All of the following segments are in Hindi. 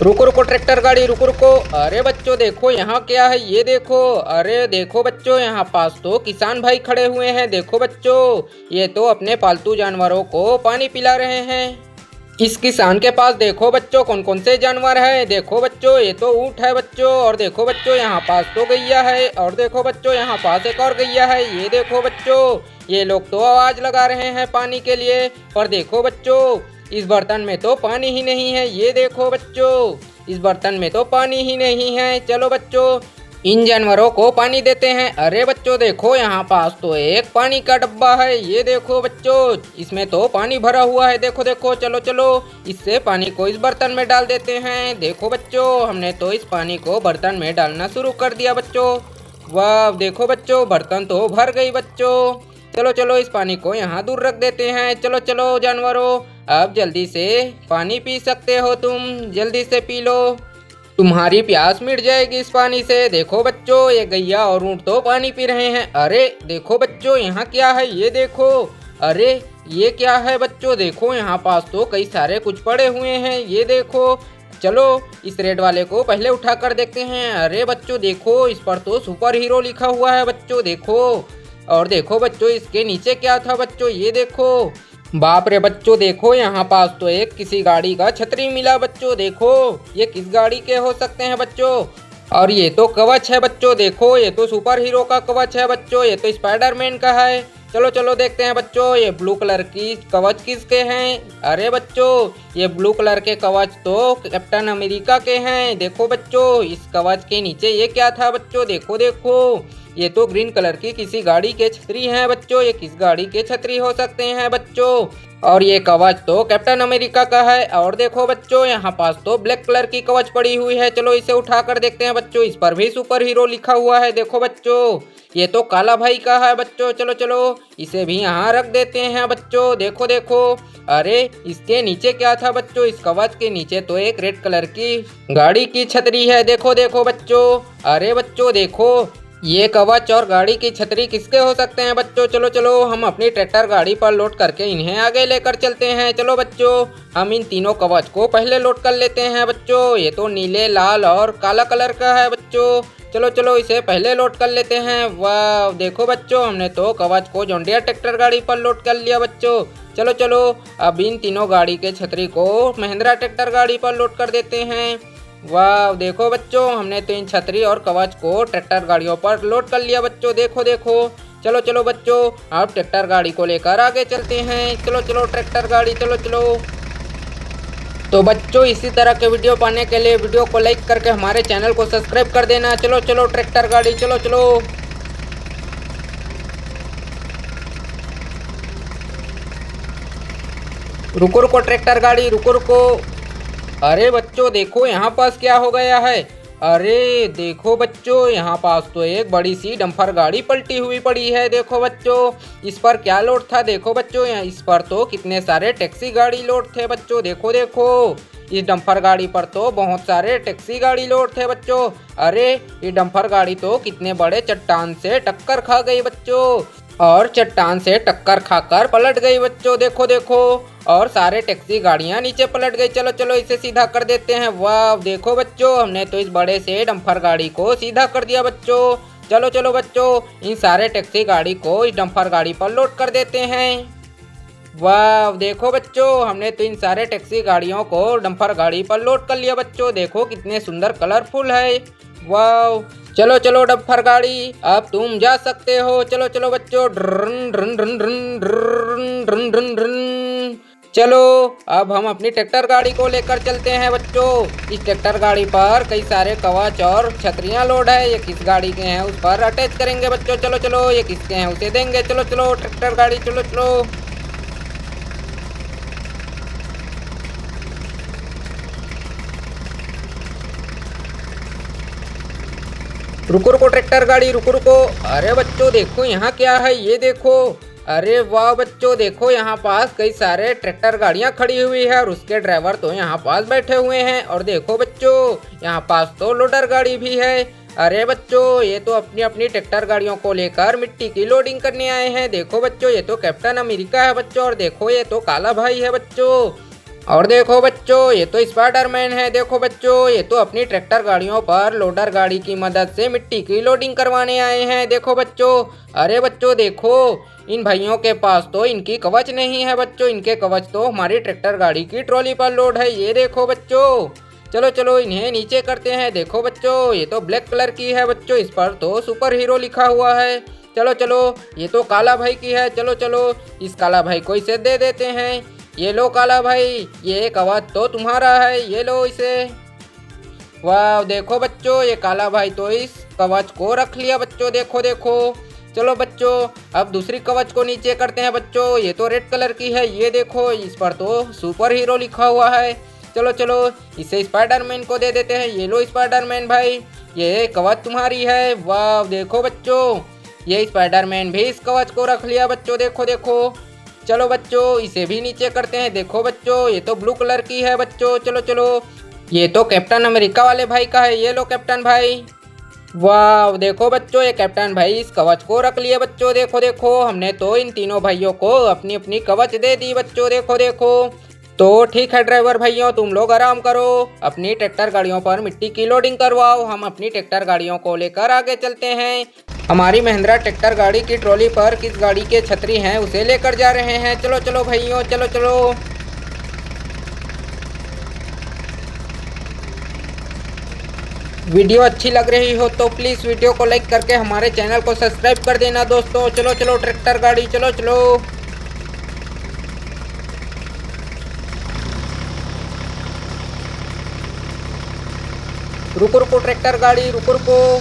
रुको रुको ट्रैक्टर गाड़ी रुको रुको। अरे बच्चों देखो यहाँ क्या है, ये देखो। अरे देखो बच्चों यहाँ पास तो किसान भाई खड़े हुए हैं। देखो बच्चों ये तो अपने पालतू जानवरों को पानी पिला रहे हैं। इस किसान के पास देखो बच्चों कौन कौन से जानवर है। देखो बच्चों ये तो ऊँट है बच्चों, और देखो बच्चों यहाँ पास तो गैया है, और देखो बच्चों यहाँ पास एक और गैया है। ये देखो बच्चों ये लोग तो आवाज लगा रहे हैं पानी के लिए, और देखो बच्चों इस बर्तन में तो पानी ही नहीं है। ये देखो बच्चों इस बर्तन में तो पानी ही नहीं है। चलो बच्चों इन जानवरों को पानी देते हैं। अरे बच्चों देखो यहाँ पास तो एक पानी का डब्बा है। ये देखो बच्चों इसमें तो पानी भरा हुआ है। देखो देखो चलो चलो इससे पानी को इस बर्तन में डाल देते हैं। देखो बच्चों हमने तो इस पानी को बर्तन में डालना शुरू कर दिया बच्चों। वाह देखो बच्चों बर्तन तो भर गई बच्चों। चलो चलो इस पानी को यहाँ दूर रख देते हैं। चलो चलो जानवरों अब जल्दी से पानी पी सकते हो, तुम जल्दी से पी लो, तुम्हारी प्यास मिट जाएगी इस पानी से। देखो बच्चों ये गैया और ऊँट तो पानी पी रहे हैं। अरे देखो बच्चों यहाँ क्या है, ये देखो। अरे ये क्या है बच्चों, देखो यहाँ पास तो कई सारे कुछ पड़े हुए हैं। ये देखो चलो इस रेड वाले को पहले उठा कर देखते हैं। अरे बच्चों देखो इस पर तो सुपर हीरो लिखा हुआ है बच्चों देखो। और देखो बच्चों इसके नीचे क्या था बच्चों, ये देखो। बाप रे बच्चों देखो यहाँ पास तो एक किसी गाड़ी का छतरी मिला बच्चों। देखो ये किस गाड़ी के हो सकते हैं बच्चों। और ये तो कवच है बच्चों। देखो ये तो सुपर हीरो का कवच है बच्चों, ये तो स्पाइडरमैन का है। चलो चलो देखते हैं बच्चों ये ब्लू कलर की कवच किसके हैं। अरे बच्चों ये ब्लू कलर के कवच तो कैप्टन अमेरिका के हैं। देखो बच्चों इस कवच के नीचे ये क्या था बच्चों, देखो देखो ये तो ग्रीन कलर की किसी गाड़ी के छतरी हैं बच्चों। ये किस गाड़ी के छतरी हो सकते हैं बच्चों। और ये कवच तो कैप्टन अमेरिका का है। और देखो बच्चों यहाँ पास तो ब्लैक कलर की कवच पड़ी हुई है। चलो इसे उठा कर देखते हैं बच्चों, इस पर भी सुपर हीरो लिखा हुआ है। देखो बच्चों ये तो काला भाई का है बच्चों। चलो चलो इसे भी यहाँ रख देते हैं बच्चों। देखो देखो अरे इसके नीचे क्या था बच्चों, इस कवच के नीचे तो एक रेड कलर की गाड़ी की छतरी है। देखो देखो बच्चों। अरे बच्चों देखो ये कवच और गाड़ी की छतरी किसके हो सकते हैं बच्चों। चलो चलो हम अपनी ट्रैक्टर गाड़ी पर लोड करके इन्हें आगे लेकर चलते हैं। चलो बच्चों हम इन तीनों कवच को पहले लोड कर लेते हैं बच्चों। ये तो नीले लाल और काला कलर का है बच्चों। चलो चलो इसे पहले लोड कर लेते हैं। वाह देखो बच्चों हमने तो कवच को जॉन डियर ट्रैक्टर गाड़ी पर लोड कर लिया बच्चों। चलो चलो अब इन तीनों गाड़ी के छतरी को महिंद्रा ट्रैक्टर गाड़ी पर लोड कर देते हैं। वाह देखो बच्चों हमने तो इन छतरी और कवच को ट्रैक्टर गाड़ियों पर लोड कर लिया बच्चों। देखो देखो चलो चलो बच्चों अब ट्रैक्टर गाड़ी को लेकर आगे चलते हैं। चलो चलो ट्रैक्टर गाड़ी चलो चलो। तो बच्चों इसी तरह के वीडियो पाने के लिए वीडियो को लाइक करके हमारे चैनल को सब्सक्राइब कर देना। चलो चलो ट्रैक्टर गाड़ी चलो चलो। रुको रुको ट्रैक्टर गाड़ी रुको रुको। अरे बच्चों देखो यहाँ पास क्या हो गया है। अरे देखो बच्चों यहाँ पास तो एक बड़ी सी डंपर गाड़ी पलटी हुई पड़ी है। देखो बच्चों इस पर क्या लोड था, देखो बच्चों यहाँ इस पर तो कितने सारे टैक्सी गाड़ी लोड थे बच्चों। देखो देखो इस डंपर गाड़ी पर तो बहुत सारे टैक्सी गाड़ी लोड थे बच्चों। अरे ये डंपर गाड़ी तो कितने बड़े चट्टान से टक्कर खा गई बच्चों, और चट्टान से टक्कर खाकर पलट गई बच्चों। देखो देखो और सारे टैक्सी गाड़ियां नीचे पलट गई। चलो चलो इसे सीधा कर देते हैं। वाह देखो बच्चों हमने तो इस बड़े से डंपर गाड़ी को सीधा कर दिया बच्चों। चलो चलो बच्चों इन सारे टैक्सी गाड़ी को इस डंपर गाड़ी पर लोड कर देते हैं। वाह देखो बच्चों हमने तो इन सारे टैक्सी गाड़ियों को डंपर गाड़ी पर लोड कर लिया बच्चों। देखो कितने सुंदर कलरफुल है। वाह चलो चलो डंपर गाड़ी अब तुम जा सकते हो। चलो चलो बच्चों drawn drawn drawn drawn drawn drawn drawn drawn. चलो अब हम अपनी ट्रैक्टर गाड़ी को लेकर चलते हैं बच्चों। इस ट्रैक्टर गाड़ी पर कई सारे कवच और छतरियां लोड है। ये किस गाड़ी के हैं उस पर अटैच करेंगे बच्चों। चलो चलो ये किसके हैं उसे देंगे। चलो चलो ट्रैक्टर गाड़ी चलो चलो। रुको रुको ट्रैक्टर गाड़ी रुको रुको। अरे बच्चों देखो यहाँ क्या है, ये देखो। अरे वाह बच्चों देखो यहाँ पास कई सारे ट्रैक्टर गाड़ियाँ खड़ी हुई है और उसके ड्राइवर तो यहाँ पास बैठे हुए हैं। और देखो बच्चों यहाँ पास तो लोडर गाड़ी भी है। अरे बच्चों ये तो अपनी अपनी ट्रैक्टर गाड़ियों को लेकर मिट्टी की लोडिंग करने आए हैं। देखो बच्चों ये तो कैप्टन अमेरिका है बच्चों, और देखो ये तो काला भाई है बच्चों। और देखो बच्चों, ये तो स्पाइडरमैन है। देखो बच्चों, ये तो अपनी ट्रैक्टर गाड़ियों पर लोडर गाड़ी की मदद से मिट्टी की लोडिंग करवाने आए हैं। देखो बच्चों, अरे बच्चों देखो, इन भाइयों के पास तो इनकी कवच नहीं है बच्चों, इनके कवच तो हमारी ट्रैक्टर गाड़ी की ट्रॉली पर लोड है। ये देखो बच्चों, चलो चलो इन्हें नीचे करते हैं। देखो बच्चों, ये तो ब्लैक कलर की है बच्चों, इस पर तो सुपर हीरो लिखा हुआ है। चलो चलो, ये तो काला भाई की है। चलो चलो, इस काला भाई को इसे दे देते हैं। ये लो काला भाई, ये कवच तो तुम्हारा है, ये लो इसे। वाह देखो बच्चों, ये काला भाई तो इस कवच को रख लिया बच्चों। देखो देखो, चलो बच्चों, अब दूसरी कवच को नीचे करते हैं बच्चों। ये तो रेड कलर की है, ये देखो, इस पर तो सुपर हीरो लिखा हुआ है। चलो चलो, इसे स्पाइडरमैन को दे देते हैं। ये लो स्पाइडरमैन भाई, ये कवच तुम्हारी है। वाह देखो बच्चों, ये स्पाइडरमैन भी इस कवच को रख लिया बच्चों। देखो देखो, चलो बच्चों, इसे भी नीचे करते हैं। देखो बच्चों, ये तो ब्लू कलर की है बच्चों। चलो चलो, ये तो कैप्टन अमेरिका वाले भाई का है। ये लो कैप्टन भाई। वाह देखो बच्चों, ये कैप्टन भाई इस कवच को रख लिए बच्चों। देखो देखो, हमने तो इन तीनों भाइयों को अपनी अपनी कवच दे दी बच्चों। देखो देखो, तो ठीक है ड्राइवर भैया, तुम लोग आराम करो, अपनी ट्रैक्टर गाड़ियों पर मिट्टी की लोडिंग करवाओ। हम अपनी ट्रैक्टर गाड़ियों को लेकर आगे चलते हैं। हमारी महिंद्रा ट्रैक्टर गाड़ी की ट्रॉली पर किस गाड़ी के छतरी हैं उसे लेकर जा रहे हैं। चलो चलो भैया, चलो चलो। वीडियो अच्छी लग रही हो तो प्लीज़ वीडियो को लाइक करके हमारे चैनल को सब्सक्राइब कर देना दोस्तों। चलो चलो ट्रैक्टर गाड़ी, चलो चलो। रुको रुको ट्रैक्टर गाड़ी, रुको रुको।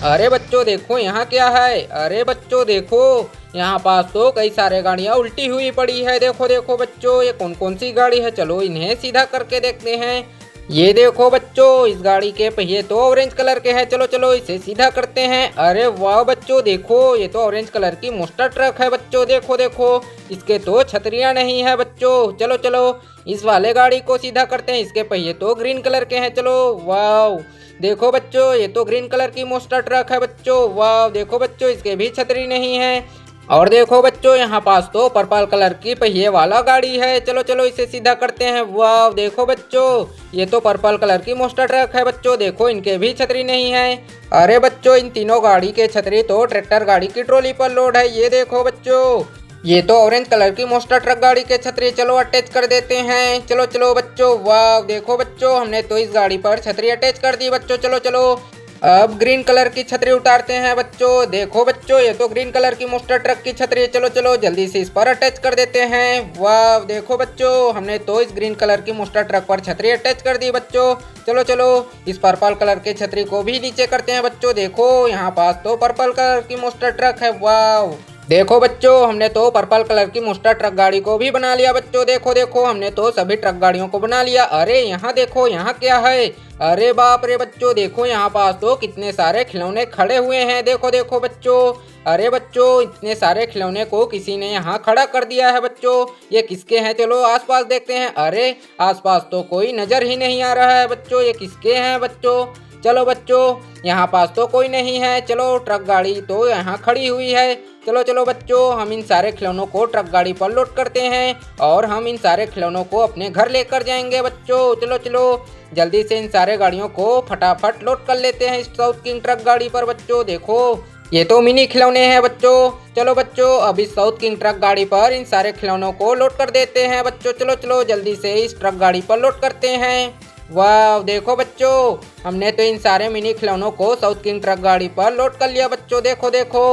अरे बच्चों देखो, यहाँ क्या है। अरे बच्चों देखो, यहाँ पास तो कई सारे गाड़ियाँ उल्टी हुई पड़ी है। देखो देखो बच्चों, ये कौन कौन सी गाड़ी है, चलो इन्हें सीधा करके देखते हैं। ये देखो बच्चों, इस गाड़ी के पहिए तो ऑरेंज कलर के हैं। चलो चलो, इसे सीधा करते हैं। अरे वाह बच्चों देखो, ये तो ऑरेंज कलर की मोस्टर ट्रक है बच्चों। देखो देखो, इसके तो छतरियाँ नहीं है बच्चों। चलो चलो, इस वाले गाड़ी को सीधा करते हैं, इसके पहिए तो ग्रीन कलर के हैं। चलो, वाह देखो बच्चों, ये तो ग्रीन कलर की मोस्टर ट्रक है बच्चों। वाह देखो बच्चों, इसके भी छतरी नहीं है। और देखो बच्चों, यहाँ पास तो पर्पल कलर की पहिए वाला गाड़ी है। चलो चलो, इसे सीधा करते हैं। वाह देखो बच्चों, ये तो पर्पल कलर की मोस्टर ट्रक है बच्चों। देखो, इनके भी छतरी नहीं है। अरे बच्चों, इन तीनों गाड़ी के छतरी तो ट्रैक्टर गाड़ी की ट्रॉली पर लोड है। ये देखो बच्चों, ये तो ऑरेंज कलर की मोस्टर ट्रक गाड़ी के छतरी, चलो अटैच कर देते हैं। चलो चलो बच्चों, वाह देखो बच्चों, हमने तो इस गाड़ी पर छतरी अटैच कर दी बच्चों। चलो चलो, अब ग्रीन कलर की छतरी उतारते हैं बच्चों। देखो बच्चों, ये तो ग्रीन कलर की मोस्टर ट्रक की छतरी है। चलो चलो, जल्दी से इस पर अटैच कर देते हैं। वाह देखो बच्चों, हमने तो इस ग्रीन कलर की मोस्टर ट्रक पर छतरी अटैच कर दी बच्चों। चलो चलो, इस पर्पल कलर के छतरी को भी नीचे करते हैं बच्चों। देखो, यहाँ पास तो पर्पल कलर की मोस्टर ट्रक है। वाह देखो बच्चों, हमने तो पर्पल कलर की मोस्टर ट्रक गाड़ी को भी बना लिया बच्चों। देखो देखो, हमने तो सभी ट्रक गाड़ियों को बना लिया। अरे यहाँ देखो, यहाँ क्या है। अरे बाप रे बच्चों, देखो यहाँ पास तो कितने सारे खिलौने खड़े हुए हैं। देखो देखो बच्चों, अरे बच्चों, इतने सारे खिलौने को किसी ने यहाँ खड़ा कर दिया है बच्चों। ये किसके हैं, चलो आसपास देखते हैं। अरे आसपास तो कोई नजर ही नहीं आ रहा है बच्चों, ये किसके हैं बच्चों। चलो बच्चों, यहाँ पास तो कोई नहीं है। चलो, ट्रक गाड़ी तो यहाँ खड़ी हुई है। चलो चलो बच्चों, हम इन सारे खिलौनों को ट्रक गाड़ी पर लोड करते हैं और हम इन सारे खिलौनों को अपने घर लेकर जाएंगे बच्चों। चलो चलो, जल्दी से इन सारे गाड़ियों को फटाफट लोड कर लेते हैं इस साउथ किंग ट्रक गाड़ी पर बच्चों। देखो, ये तो मिनी खिलौने हैं बच्चों। चलो बच्चों, अब इस साउथ किंग ट्रक गाड़ी पर इन सारे खिलौनों को लोड कर देते हैं बच्चों। चलो चलो, जल्दी से इस ट्रक गाड़ी पर लोड करते हैं। वाह देखो बच्चों, हमने तो इन सारे मिनी खिलौनों को साउथ किंग ट्रक गाड़ी पर लोड कर लिया बच्चों। देखो देखो,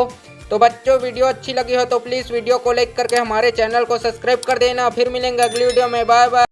तो बच्चों वीडियो अच्छी लगी हो तो प्लीज़ वीडियो को लाइक करके हमारे चैनल को सब्सक्राइब कर देना। फिर मिलेंगे अगली वीडियो में, बाय बाय।